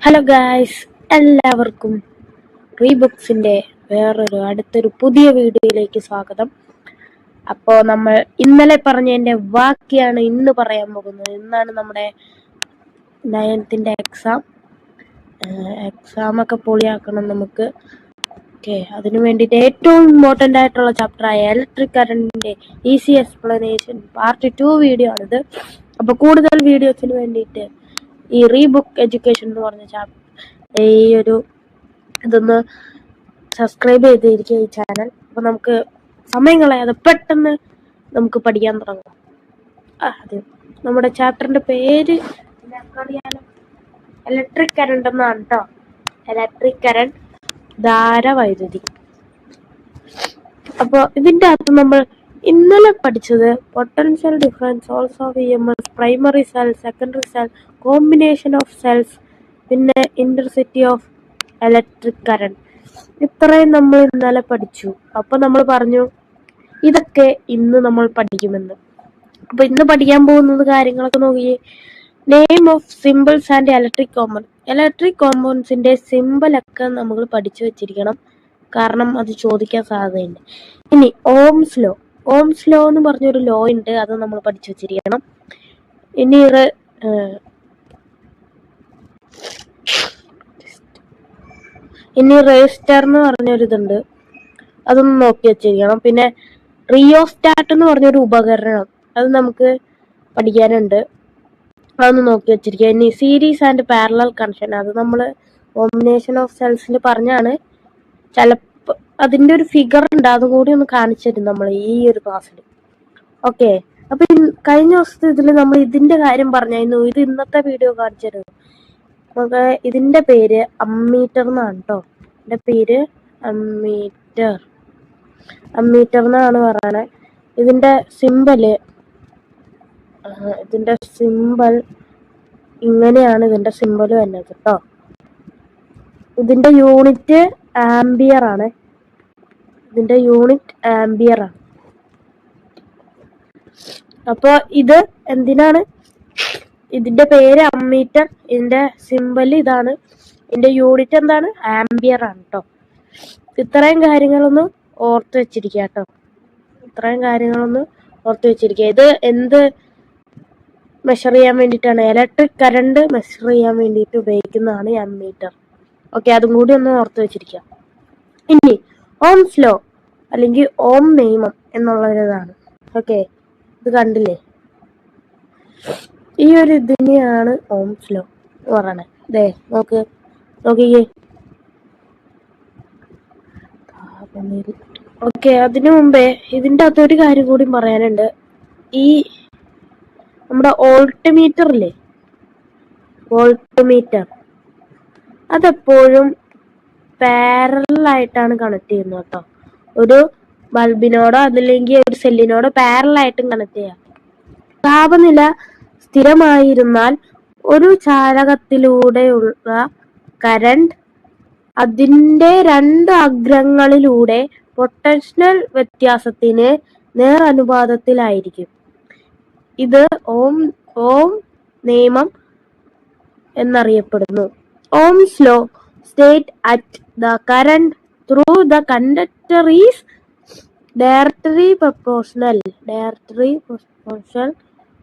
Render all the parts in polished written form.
Hello guys, എല്ലാവർക്കും റീബുക്സിന്റെ അടുത്തൊരു പുതിയ വീഡിയോയിലേക്ക് സ്വാഗതം. അപ്പോൾ നമ്മൾ ഇന്നലെ പറഞ്ഞതിന്റെ ബാക്കിയാണ് ഇന്ന് പറയാൻ പോകുന്നത്. ഇന്നാണ് നമ്മുടെ 9th എക്സാം ഒക്കെ പൊളിയാക്കണം നമുക്ക്. അതിനു വേണ്ടിയിട്ട് ഏറ്റവും ഇമ്പോർട്ടൻ്റ് ആയിട്ടുള്ള ചാപ്റ്ററായ ഇലക്ട്രിക് കറണ്ടിന്റെ ഈസി എക്സ്പ്ലനേഷൻ പാർട്ട് 2 വീഡിയോ ആണിത്. അപ്പോൾ കൂടുതൽ വീഡിയോസിന് വേണ്ടിയിട്ട് ഈ റീബുക്ക് എഡ്യൂക്കേഷൻ എന്ന് പറഞ്ഞ ഇതൊന്ന് സബ്സ്ക്രൈബ് ചെയ്തിരിക്കുക ഈ ചാനൽ. അപ്പോൾ നമുക്ക് സമയം കളയാതെ പെട്ടെന്ന് നമുക്ക് പഠിക്കാൻ തുടങ്ങാം. അതെ, നമ്മുടെ ചാപ്റ്ററിന്റെ പേര് അറിയാലോ, ഇലക്ട്രിക് കറണ്ട് എന്നാണ് കേട്ടോ. ഇലക്ട്രിക് കറണ്ട്, ധാരവൈദ്യുതി. അപ്പോൾ ഇതിന്റെ അകത്ത് നമ്മൾ ഇന്നലെ പഠിച്ചത് potential difference, source of EMF, primary cell, secondary cell, combination of cells, പിന്നെ ഇന്റർസിറ്റി ഓഫ് ഇലക്ട്രിക് കറണ്ട്. ഇത്രയും നമ്മൾ ഇന്നലെ പഠിച്ചു. അപ്പൊ നമ്മൾ പറഞ്ഞു ഇതൊക്കെ ഇന്ന് നമ്മൾ പഠിക്കുമെന്ന്. അപ്പൊ ഇന്ന് പഠിക്കാൻ പോകുന്നത് കാര്യങ്ങളൊക്കെ നോക്കിയേ. Name of symbols and electric compound. Electric കോമ്പൗണ്ട്സിന്റെ സിമ്പിളൊക്കെ നമ്മൾ പഠിച്ചു വെച്ചിരിക്കണം, കാരണം അത് ചോദിക്കാൻ സാധ്യതയുണ്ട്. ഇനി ഓംസ് ലോ എന്ന് പറഞ്ഞൊരു ലോ ഉണ്ട്, അത് നമ്മൾ പഠിച്ചു വെച്ചിരിക്കണം. ഇനി റെസിസ്റ്റർ എന്ന് പറഞ്ഞൊരിതുണ്ട്, അതൊന്ന് നോക്കി വെച്ചിരിക്കണം. പിന്നെ റിയോസ്റ്റാറ്റ് എന്ന് പറഞ്ഞൊരു ഉപകരണം, അത് നമുക്ക് പഠിക്കാനുണ്ട്, അതൊന്ന് നോക്കി വെച്ചിരിക്കുക. ഇനി സീരീസ് ആൻഡ് പാരലൽ കണക്ഷൻ, അത് നമ്മൾ കോമ്പിനേഷൻ ഓഫ് സെൽസിൽ പറഞ്ഞാണ്. ചിലപ്പോൾ അതിന്റെ ഒരു ഫിഗർ ഉണ്ട്, അതുകൂടി ഒന്ന് കാണിച്ചിരുന്നു നമ്മൾ ഈ ഒരു ക്ലാസ്സിൽ. ഓക്കെ, അപ്പൊ കഴിഞ്ഞ ദിവസത്തെ ഇതിൽ നമ്മൾ ഇതിന്റെ കാര്യം പറഞ്ഞായിരുന്നു. ഇത് ഇന്നത്തെ വീഡിയോ കാണിച്ചിരുന്നു. നമുക്ക് ഇതിന്റെ പേര് അമ്മീറ്റർ എന്നാണ് കേട്ടോ. ഇതിന്റെ പേര് അമ്മീറ്റർ എന്നാണ് പറയണേ. ഇതിന്റെ സിമ്പൽ ഇങ്ങനെയാണ്. ഇതിന്റെ സിമ്പൽ വരുന്നത് കേട്ടോ. ഇതിന്റെ യൂണിറ്റ് ആംബിയർ ആണ്. അപ്പൊ ഇത് എന്തിനാണ്? ഇതിന്റെ പേര് അമ്മീറ്റർ, ഇതിന്റെ സിമ്പൽ ഇതാണ്, ഇതിന്റെ യൂണിറ്റ് എന്താണ്? ആംബിയർ ആണ് കേട്ടോ. ഇത്രയും കാര്യങ്ങളൊന്ന് ഓർത്ത് വെച്ചിരിക്കുക കേട്ടോ. ഇത് എന്ത് മെഷർ ചെയ്യാൻ വേണ്ടിയിട്ടാണ്? ഇലക്ട്രിക് കറണ്ട് മെഷർ ചെയ്യാൻ വേണ്ടിയിട്ട് ഉപയോഗിക്കുന്നതാണ് ഈ അമ്മീറ്റർ. ഓക്കെ, അതും കൂടി ഒന്ന് ഓർത്ത് വെച്ചിരിക്കുക. ഇനി ഓംസ് ലോ അല്ലെങ്കിൽ ഓം നിയമം എന്നുള്ളതാണ്. ഓക്കെ, ഇത് കണ്ടില്ലേ? ഈ ഒരു ഇതിനെയാണ് ഓംസ് ലോ എന്ന് പറയണത്. ദേ നോക്കിയേ. ഓക്കെ, അതിനു മുമ്പേ ഇതിന്റെ അകത്ത് ഒരു കാര്യം കൂടി പറയാനുണ്ട്. ഈ നമ്മുടെ വോൾട്ട്മീറ്റർ ഇല്ലേ, അതെപ്പോഴും പാരലായിട്ടാണ് കണക്ട് ചെയ്യുന്നത് കേട്ടോ. ഒരു ബൾബിനോടോ അതല്ലെങ്കിൽ ഒരു സെല്ലിനോടോ പാരലായിട്ടും കണക്ട് ചെയ്യാം. താപനില സ്ഥിരമായിരുന്നാൽ ഒരു ചാലകത്തിലൂടെയുള്ള കറണ്ട് അതിന്റെ രണ്ട് അഗ്രങ്ങളിലൂടെ പൊട്ടൻഷ്യൽ വ്യത്യാസത്തിന് നേരനുപാതത്തിലായിരിക്കും. ഇത് ഓം നിയമം എന്നറിയപ്പെടുന്നു. Ohm's law states that the current through the conductor is directly proportional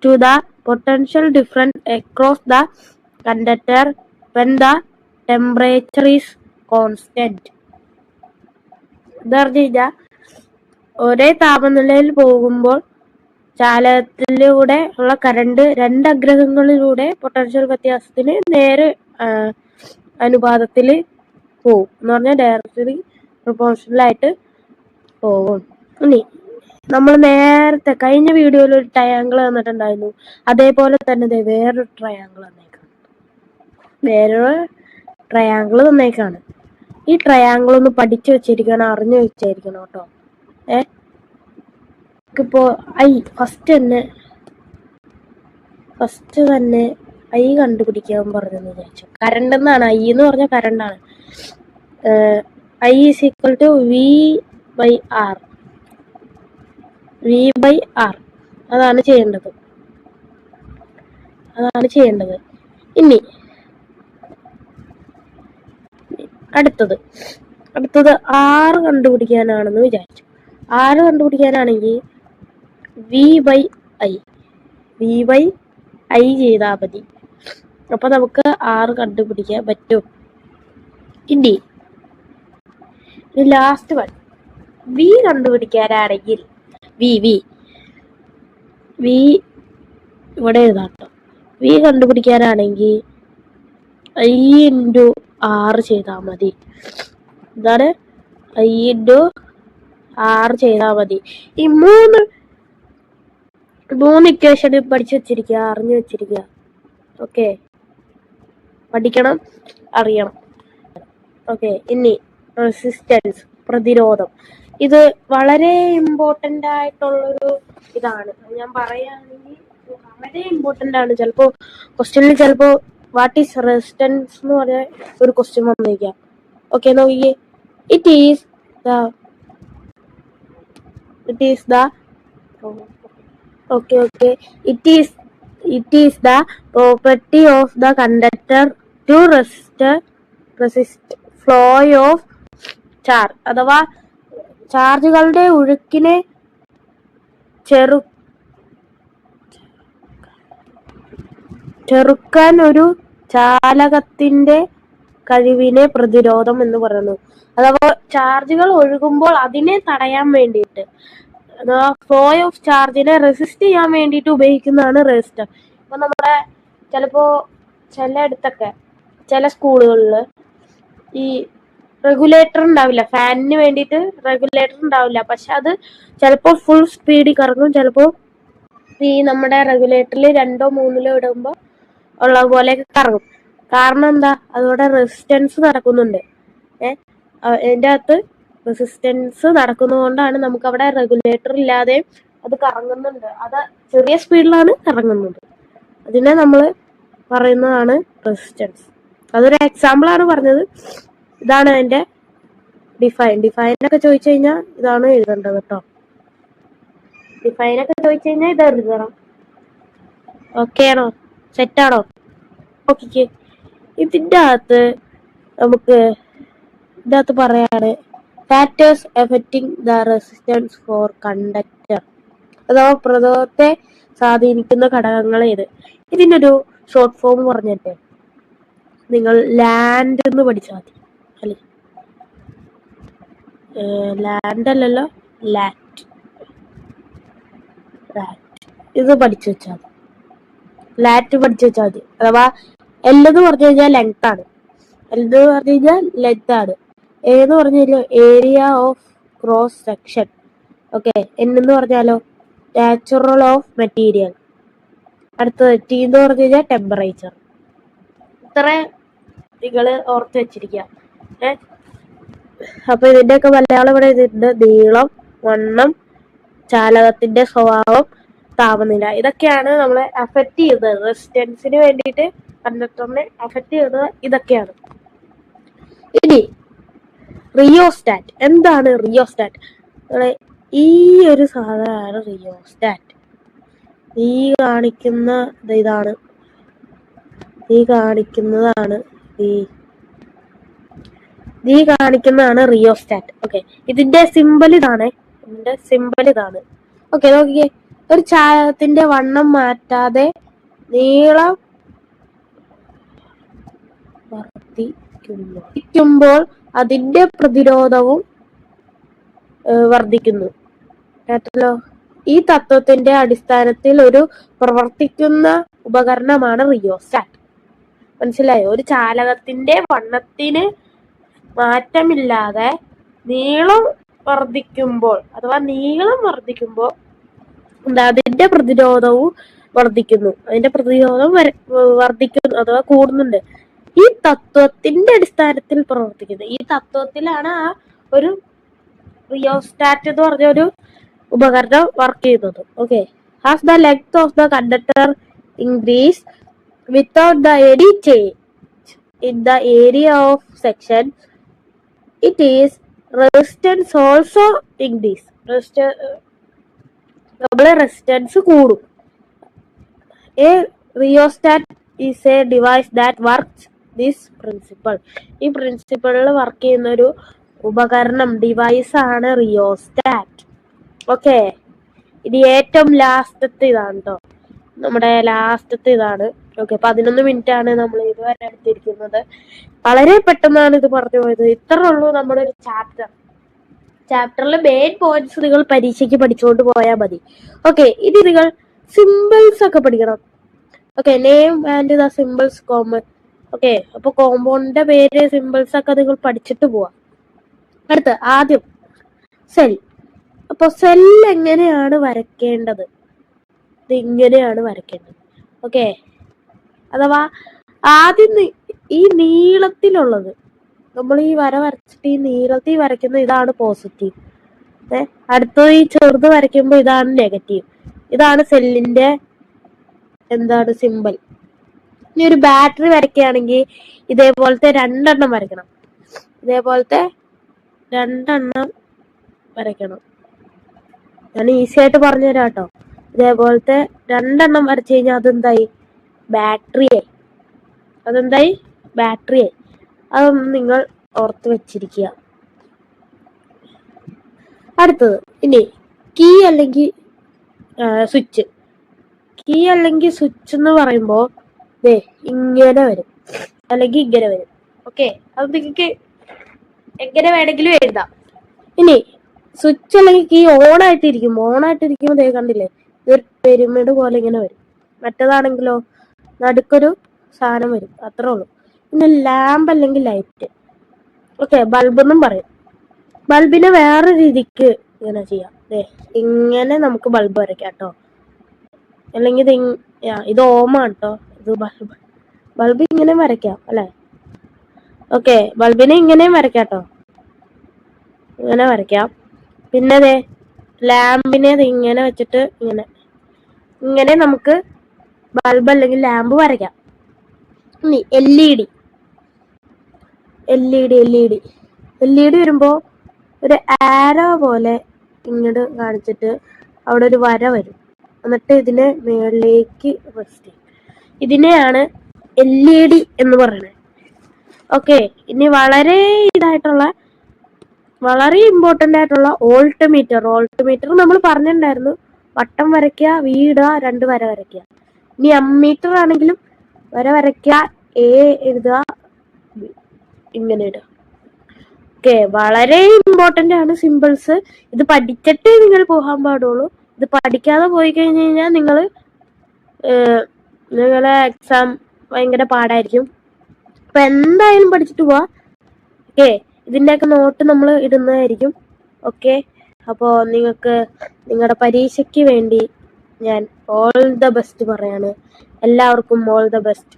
to the potential difference across the conductor when the temperature is constant. ഒരേ താപനിലയിൽ പോകുമ്പോൾ ചാലകത്തിലൂടെ ഉള്ള കറണ്ട് രണ്ട് അഗ്രഹങ്ങളിലൂടെ പൊട്ടൻഷ്യൽ വ്യത്യാസത്തിന് നേരെ അനുപാതത്തിൽ പോകും എന്ന് പറഞ്ഞാൽ ഡയറക്ട്ലി പ്രൊപ്പോർഷണൽ ആയിട്ട് പോകും. ഇനി നമ്മൾ നേരത്തെ കഴിഞ്ഞ വീഡിയോയിൽ ഒരു ട്രയാങ്കിൾ തന്നിട്ടുണ്ടായിരുന്നു, അതേപോലെ തന്നെ വേറൊരു ട്രയാങ്കിൾ തന്നേക്കാണ്. ഈ ട്രയാങ്കിൾ ഒന്ന് പഠിച്ചു വെച്ചിരിക്കണം, അറിഞ്ഞു വെച്ചിരിക്കണം കേട്ടോ. ഇപ്പോ ഫസ്റ്റ് തന്നെ ഐ കണ്ടുപിടിക്കാൻ പറഞ്ഞെന്ന് വിചാരിച്ചു. കറണ്ട് എന്നാണ്, ഐ എന്ന് പറഞ്ഞ കറണ്ടാണ്. I is equal to V by R. അതാണ് ചെയ്യേണ്ടത്. ഇനി അടുത്തത് R കണ്ടുപിടിക്കാനാണെന്ന് വിചാരിച്ചു. R കണ്ടുപിടിക്കാനാണെങ്കിൽ V/I ചെയ്താൽ മതി. അപ്പൊ നമുക്ക് R കണ്ടുപിടിക്കാൻ പറ്റും. ഇനി ലാസ്റ്റ് വൺ V കണ്ടുപിടിക്കാനാണെങ്കിൽ V ഇവിടെ എഴുതാട്ടോ. V കണ്ടുപിടിക്കാനാണെങ്കിൽ I × R ചെയ്താൽ മതി. എന്താണ്? I × R ചെയ്താൽ മതി. ഈ മൂന്ന് ഇക്വേഷൻ പഠിച്ചു വെച്ചിരിക്കുക, അറിഞ്ഞു വെച്ചിരിക്കുക. ഓക്കെ, പഠിക്കണം, അറിയണം. ഓക്കെ, ഇനി റെസിസ്റ്റൻസ്, പ്രതിരോധം. ഇത് വളരെ ഇമ്പോർട്ടൻ്റ് ആയിട്ടുള്ളൊരു ഇതാണ്. ഞാൻ പറയുകയാണെങ്കിൽ വളരെ ഇമ്പോർട്ടൻ്റ് ആണ്. ചിലപ്പോൾ ക്വസ്റ്റ്യനിൽ ചിലപ്പോൾ വാട്ട് ഈസ് റെസിസ്റ്റൻസ് എന്ന് പറഞ്ഞ ഒരു ക്വസ്റ്റ്യൻ വന്നിരിക്കാം. ഓക്കെ, നോക്കിയേ. It is the property of the conductor to resist flow of charge. അഥവാ ചാർജുകളുടെ ഒഴുക്കിനെ ചെറുക്കാൻ ഒരു ചാലകത്തിന്റെ കഴിവിനെ പ്രതിരോധം എന്ന് പറയുന്നു. അഥവാ ചാർജുകൾ ഒഴുകുമ്പോൾ അതിനെ തടയാൻ വേണ്ടിയിട്ട്, ഫ്ലോ ഓഫ് ചാർജിനെ റെസിസ്റ്റ് ചെയ്യാൻ വേണ്ടിയിട്ട് ഉപയോഗിക്കുന്നതാണ് റെസിസ്റ്റർ. ഇപ്പൊ നമ്മുടെ ചിലപ്പോ ചിലയിടത്തൊക്കെ ചില സ്കൂളുകളിൽ ഈ റെഗുലേറ്റർ ഉണ്ടാവില്ല, ഫാനിന് വേണ്ടിയിട്ട് റെഗുലേറ്റർ ഉണ്ടാവില്ല. പക്ഷെ അത് ചിലപ്പോൾ ഫുൾ സ്പീഡിൽ കറങ്ങും, ചിലപ്പോൾ ഈ നമ്മുടെ റെഗുലേറ്ററിൽ 2ഓ 3ഓ ഇടുമ്പോൾ ഉള്ള പോലെ കറങ്ങും. കാരണം എന്താ? അതോടെ റെസിസ്റ്റൻസ് നടക്കുന്നുണ്ട്. അതിൻ്റെ അകത്ത് റെസിസ്റ്റൻസ് നടക്കുന്നതുകൊണ്ടാണ് നമുക്ക് അവിടെ റെഗുലേറ്റർ ഇല്ലാതെ അത് കറങ്ങുന്നുണ്ട്. അത് ചെറിയ സ്പീഡിലാണ് കറങ്ങുന്നത്. അതിനെ നമ്മൾ പറയുന്നതാണ് റെസിസ്റ്റൻസ്. അതൊരു എക്സാമ്പിൾ ആണ് പറഞ്ഞത്. ഇതാണ് അതിന്റെ ഡിഫൈനൊക്കെ ചോദിച്ചു കഴിഞ്ഞാൽ ഇതാണ് എഴുതേണ്ടത് കേട്ടോ. ഡിഫൈനൊക്കെ ചോദിച്ചു കഴിഞ്ഞാൽ ഇത് എഴുതണം. ഓക്കെ ആണോ? സെറ്റാണോ? ഓക്കെ. ഇതിൻ്റെ അകത്ത് നമുക്ക് പറയാണ് factors affecting the resistance for conductor. അഥവാ പ്രതിരോധത്തെ സ്വാധീനിക്കുന്ന ഘടകങ്ങൾ ഏത്? ഇതിൻ്റെ ഒരു ഷോർട്ട് ഫോം പറഞ്ഞിട്ട് നിങ്ങൾ ലാൻഡ് എന്ന് പഠിച്ചാൽ മതി. അല്ലേ, ലാൻഡ് അല്ലല്ലോ, ലാറ്റ്. ഇത് പഠിച്ചു വെച്ചാൽ മതി. ലാറ്റ് പഠിച്ചു വെച്ചാൽ മതി. അഥവാ L എന്ന് പറഞ്ഞു കഴിഞ്ഞാൽ ലെങ്ത് ആണ്, എന്ന് പറഞ്ഞു കഴിഞ്ഞാൽ area of cross section. Okay, N എന്ന് പറഞ്ഞാലോ നാച്ചുറൽ ഓഫ് മെറ്റീരിയൽ. അടുത്തത് T എന്ന് പറഞ്ഞു കഴിഞ്ഞാൽ ടെമ്പറേച്ചർ. ഇത്ര നിങ്ങൾ ഓർത്ത് വെച്ചിരിക്കുക. അപ്പൊ ഇതിന്റെയൊക്കെ മലയാളം ഇവിടെ ഇതിന്റെ നീളം, വണ്ണം, ചാലകത്തിന്റെ സ്വഭാവം, താപനില, ഇതൊക്കെയാണ് നമ്മളെ അഫക്റ്റ് ചെയ്യുന്നത്. റെസിസ്റ്റൻസിന് വേണ്ടിയിട്ട് കണ്ടക്ടറിനെ അഫക്റ്റ് ചെയ്യുന്നത് ഇതൊക്കെയാണ്. ഇനി റിയോസ്റ്റാറ്റ്. എന്താണ് റിയോസ്റ്റാറ്റ്? ഈ ഒരു സാധനമാണ് റിയോസ്റ്റാറ്റ്. ഈ കാണിക്കുന്നതാണ് റിയോസ്റ്റാറ്റ്. ഓക്കെ, ഇതിന്റെ സിമ്പൽ ഇതാണ്. ഓക്കെ, നോക്കിയേ. ഒരു ചാലകത്തിന്റെ വണ്ണം മാറ്റാതെ നീളം വർദ്ധിക്കുമ്പോൾ അതിന്റെ പ്രതിരോധവും വർദ്ധിക്കുന്നു. കേട്ടല്ലോ? ഈ തത്വത്തിന്റെ അടിസ്ഥാനത്തിൽ ഒരു പ്രവർത്തിക്കുന്ന ഉപകരണമാണ് റിയോസ്റ്റാറ്റ്. മനസ്സിലായോ? ഒരു ചാലകത്തിന്റെ വണ്ണത്തിന് മാറ്റമില്ലാതെ നീളം വർദ്ധിക്കുമ്പോൾ അതിന്റെ പ്രതിരോധവും വർദ്ധിക്കുന്നു. അഥവാ കൂടുന്നുണ്ട്. ഈ തത്വത്തിന്റെ അടിസ്ഥാനത്തിൽ പ്രവർത്തിക്കുന്നത്. ഈ തത്വത്തിലാണ് ആ ഒരു റിയോസ്റ്റാറ്റ് എന്ന് പറഞ്ഞ ഒരു ഉപകരണം വർക്ക് ചെയ്യുന്നത്. Okay, has the length of the conductor increase without the any change in the area of section, it is resistance also increase. Resistance കൂടും. A rheostat is a device that works this principle. ഈ പ്രിൻസിപ്പളിൽ work ചെയ്യുന്ന ഒരു ഉപകരണം, device ആണ് rheostat. Okay, ഇത് ഏറ്റവും ലാസ്റ്റത്തെ ഇതാണ് കേട്ടോ, നമ്മുടെ ലാസ്റ്റത്തെ ഇതാണ്. ഓക്കെ, 11 മിനിറ്റ് ആണ് നമ്മൾ ഇതുവരെ എടുത്തിരിക്കുന്നത്. വളരെ പെട്ടെന്നാണ് ഇത് പറഞ്ഞു പോയത്. ഇത്ര ഉള്ളൂ നമ്മുടെ ഒരു ചാപ്റ്ററിലെ മെയിൻ പോയിന്റ്സ് നിങ്ങൾ പരീക്ഷയ്ക്ക് പഠിച്ചുകൊണ്ട് പോയാൽ മതി. ഓക്കെ, ഇനി നിങ്ങൾ സിമ്പിൾസ് ഒക്കെ പഠിക്കണം. Okay, name and the symbols common. Okay, അപ്പൊ കോമ്പൗണ്ടിന്റെ പേര്, സിമ്പിൾസ് ഒക്കെ നിങ്ങൾ പഠിച്ചിട്ട് പോവാം. അടുത്ത ആദ്യം സെൽ. അപ്പൊ സെൽ എങ്ങനെയാണ് വരയ്ക്കേണ്ടത്? ഇത് ഇങ്ങനെയാണ് വരയ്ക്കേണ്ടത്. ഓക്കെ, അഥവാ ആദ്യം ഈ നീളത്തിലുള്ളത്, നമ്മൾ ഈ വര വരച്ചിട്ട് ഈ നീളത്തിൽ വരയ്ക്കുന്ന ഇതാണ് പോസിറ്റീവ്. അടുത്തത് ഈ ചെറുത് വരയ്ക്കുമ്പോൾ ഇതാണ് നെഗറ്റീവ്. ഇതാണ് സെല്ലിന്റെ എന്താണ് സിമ്പിൾ. ഇനി ഒരു ബാറ്ററി വരയ്ക്കുകയാണെങ്കിൽ ഇതേപോലത്തെ 2 എണ്ണം വരയ്ക്കണം. ഇതേപോലത്തെ 2 എണ്ണം വരയ്ക്കണം. ഞാൻ ഈസി ആയിട്ട് പറഞ്ഞു തരാം കേട്ടോ. ഇതേപോലത്തെ 2 എണ്ണം വരച്ചു കഴിഞ്ഞാൽ അതെന്തായി? ബാറ്ററിയായി. അതെന്തായി? ബാറ്ററിയായി. അതൊന്ന് നിങ്ങൾ ഓർത്ത് വെച്ചിരിക്കുക. അടുത്തത് ഇനി കീ അല്ലെങ്കിൽ സ്വിച്ച്. കീ അല്ലെങ്കിൽ സ്വിച്ച് എന്ന് പറയുമ്പോൾ ഇങ്ങനെ വരും, അല്ലെങ്കിൽ ഇങ്ങനെ വരും. ഓക്കെ, അത് നിങ്ങൾക്ക് എങ്ങനെ വേണമെങ്കിലും എഴുതാം. ഇനി സ്വിച്ച് അല്ലെങ്കിൽ കീ ഓൺ ആയിട്ടിരിക്കുമ്പോൾ കണ്ടില്ലേ, ഇതൊരു പിരമിഡ് പോലെ ഇങ്ങനെ വരും. മറ്റേതാണെങ്കിലോ നടുക്കൊരു സാധനം വരും, അത്രേ ഉള്ളൂ. പിന്നെ ലാമ്പ് അല്ലെങ്കിൽ ലൈറ്റ്. ഓക്കെ, ബൾബ് എന്നും പറയും. ബൾബിനെ വേറെ രീതിക്ക് ഇങ്ങനെ ചെയ്യാം. ഇങ്ങനെ നമുക്ക് ബൾബ് വരയ്ക്കാം കേട്ടോ. അല്ലെങ്കിൽ ഇത് ഓമാണ് കേട്ടോ, ഇത് ബൾബ് ഇങ്ങനെ വരയ്ക്കാം അല്ലെ. ഓക്കെ, ബൾബിനെ ഇങ്ങനെയും വരയ്ക്കാം കേട്ടോ, ഇങ്ങനെ വരയ്ക്കാം. പിന്നെ ലാമ്പിനെ ഇങ്ങനെ വെച്ചിട്ട് ഇങ്ങനെ നമുക്ക് ബൾബ് അല്ലെങ്കിൽ ലാമ്പ് വരയ്ക്കാം. ഇനി എൽ ഇ ഡി വരുമ്പോ ഒരു ആരോ പോലെ ഇങ്ങോട്ട് കാണിച്ചിട്ട് അവിടെ ഒരു വര വരും, എന്നിട്ട് ഇതിനെ മുകളിലേക്ക് റെസ്റ്റ് ചെയ്യും. ഇതിനെയാണ് LED എന്ന് പറയുന്നത്. ഓക്കെ, ഇനി വളരെ ഇമ്പോർട്ടന്റ് ആയിട്ടുള്ള ഓൾട്ട്മീറ്റർ നമ്മൾ പറഞ്ഞിട്ടുണ്ടായിരുന്നു. വട്ടം വരയ്ക്കുക, വീടുക, 2 വര വരയ്ക്കുക. ഇനി അമ്മീറ്റർ ആണെങ്കിലും വര വരയ്ക്കുക, A എഴുതുക, ഇങ്ങനെ ഇടുക. ഓക്കെ, വളരെ ഇമ്പോർട്ടന്റ് ആണ് സിമ്പിൾസ്. ഇത് പഠിച്ചിട്ടേ നിങ്ങൾ പോകാൻ പാടുള്ളൂ. ഇത് പഠിക്കാതെ പോയി കഴിഞ്ഞു കഴിഞ്ഞാൽ നിങ്ങളെ എക്സാം ഭയങ്കര പാടായിരിക്കും. അപ്പൊ എന്തായാലും പഠിച്ചിട്ട് പോവാ. ഓക്കെ, ഇതിന്റെയൊക്കെ നോട്ട് നമ്മൾ ഇടുന്നതായിരിക്കും. ഓക്കെ, അപ്പോൾ നിങ്ങൾക്ക് നിങ്ങളുടെ പരീക്ഷയ്ക്ക് വേണ്ടി ഞാൻ ഓൾ ദ ബെസ്റ്റ് പറയാണ്. എല്ലാവർക്കും ഓൾ ദ ബെസ്റ്റ്.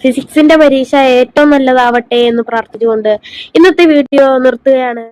ഫിസിക്സിന്റെ പരീക്ഷ ഏറ്റവും നല്ലതാവട്ടെ എന്ന് പ്രാർത്ഥിച്ചുകൊണ്ട് ഇന്നത്തെ വീഡിയോ നിർത്തുകയാണ്.